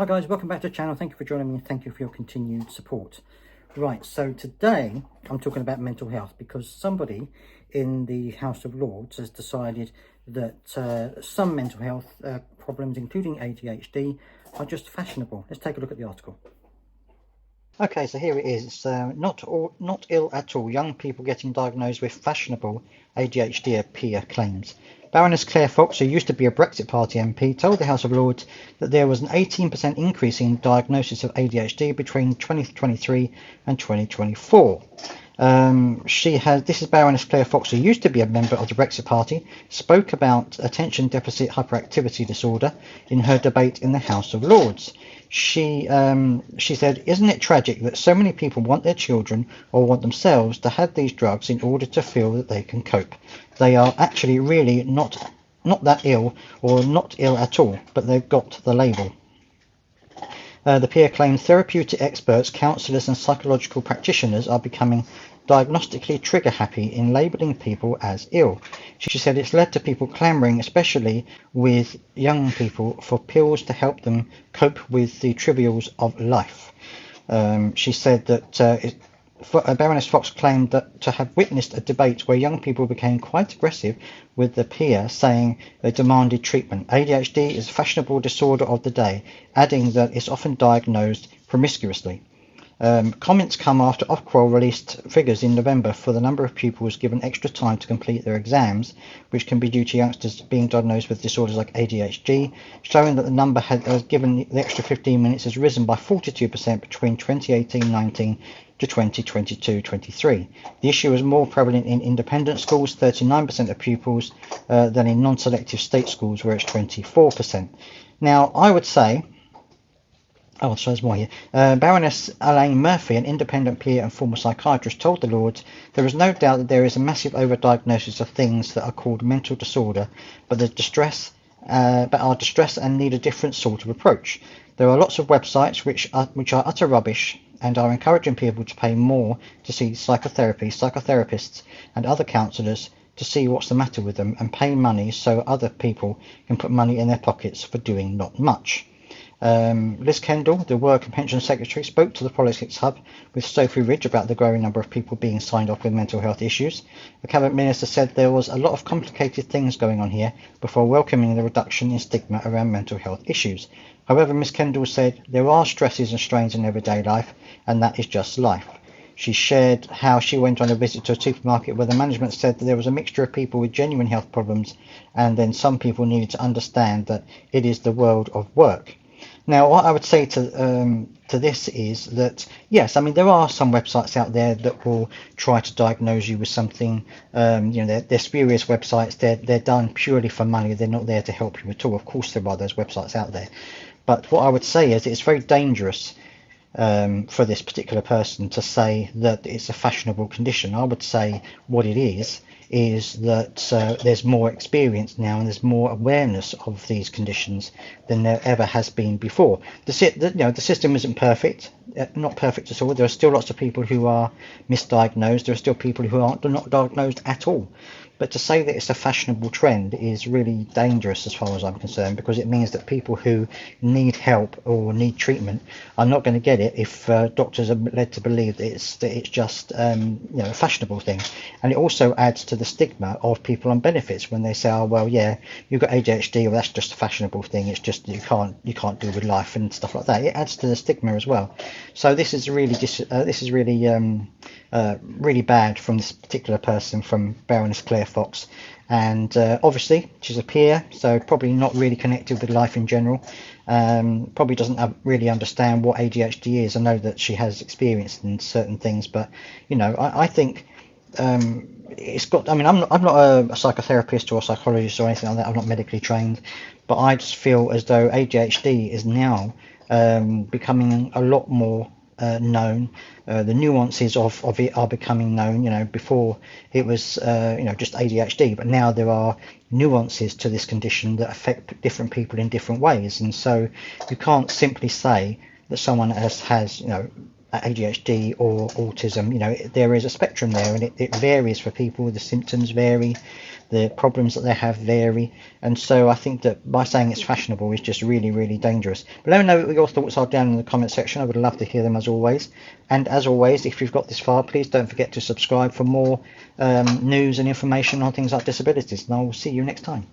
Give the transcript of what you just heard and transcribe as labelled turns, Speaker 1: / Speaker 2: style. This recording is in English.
Speaker 1: Hi guys, welcome back to the channel. Thank you for joining me and thank you for your continued support. Right, so today I'm talking about mental health because somebody in the House of Lords has decided that some mental health problems, including ADHD, are just fashionable. Let's take a look at the article. Okay, so here it is. It's not ill at all. Young people getting diagnosed with fashionable ADHD appear claims. Baroness Claire Fox, who used to be a Brexit Party MP, told the House of Lords that there was an 18% increase in diagnosis of ADHD between 2023 and 2024. This is Baroness Claire Fox, who used to be a member of the Brexit Party, spoke about attention deficit hyperactivity disorder in her debate in the House of Lords. She said, "Isn't it tragic that so many people want their children or want themselves to have these drugs in order to feel that they can cope? They are actually really not that ill or not ill at all, but they've got the label." The peer claimed therapeutic experts, counsellors and psychological practitioners are becoming diagnostically trigger happy in labelling people as ill. She said it's led to people clamouring, especially with young people, for pills to help them cope with the trivials of life. She said that Baroness Fox claimed that to have witnessed a debate where young people became quite aggressive with the peer, saying they demanded treatment. ADHD is a fashionable disorder of the day, adding that it's often diagnosed promiscuously. Comments come after Ofqual released figures in November for the number of pupils given extra time to complete their exams, which can be due to youngsters being diagnosed with disorders like ADHD, showing that the number given the extra 15 minutes has risen by 42% between 2018-19 to 2022-23. The issue is more prevalent in independent schools, 39% of pupils, than in non-selective state schools, where it's 24%. Now, I would say, so there's more here. Baroness Elaine Murphy, an independent peer and former psychiatrist, told the Lords, "There is no doubt that there is a massive overdiagnosis of things that are called mental disorder, but are distress and need a different sort of approach. There are lots of websites which are utter rubbish and are encouraging people to pay more to see psychotherapists and other counsellors to see what's the matter with them and pay money so other people can put money in their pockets for doing not much." Liz Kendall, the Work and Pension Secretary, spoke to the Politics Hub with Sophie Ridge about the growing number of people being signed off with mental health issues. The Cabinet Minister said there was a lot of complicated things going on here before welcoming the reduction in stigma around mental health issues. However, Ms Kendall said there are stresses and strains in everyday life, and that is just life. She shared how she went on a visit to a supermarket where the management said that there was a mixture of people with genuine health problems, and then some people needed to understand that it is the world of work. Now, what I would say to this is that, yes, I mean, there are some websites out there that will try to diagnose you with something. They're spurious websites. They're done purely for money. They're not there to help you at all. Of course, there are those websites out there. But what I would say is it's very dangerous for this particular person to say that it's a fashionable condition. I would say what it is that there's more experience now and there's more awareness of these conditions than there ever has been before. The system isn't perfect, not perfect at all. There are still lots of people who are misdiagnosed. There are still people who are not diagnosed at all. But to say that it's a fashionable trend is really dangerous as far as I'm concerned, because it means that people who need help or need treatment are not going to get it if doctors are led to believe that it's just a fashionable thing. And it also adds to the stigma of people on benefits when they say, "Oh well, yeah, you've got ADHD, well that's just a fashionable thing. It's just you can't deal with life and stuff like that." It adds to the stigma as well. So this is really really bad from this particular person, from Baroness Claire Fox, and obviously she's a peer, so probably not really connected with life in general. Probably doesn't really understand what ADHD is. I know that she has experience in certain things, but I think it's got. I mean, I'm not a psychotherapist or a psychologist or anything like that. I'm not medically trained, but I just feel as though ADHD is now becoming a lot more known. The nuances of it are becoming known. Before it was just ADHD, but now there are nuances to this condition that affect different people in different ways, and so you can't simply say that someone has ADHD or autism. You know, there is a spectrum there, and it varies for people. The symptoms vary, the problems that they have vary, and so I think that by saying it's fashionable is just really, really dangerous. But let me know what your thoughts are down in the comment section. I would love to hear them as always. And as always, if you've got this far, please don't forget to subscribe for more news and information on things like disabilities, and I will see you next time.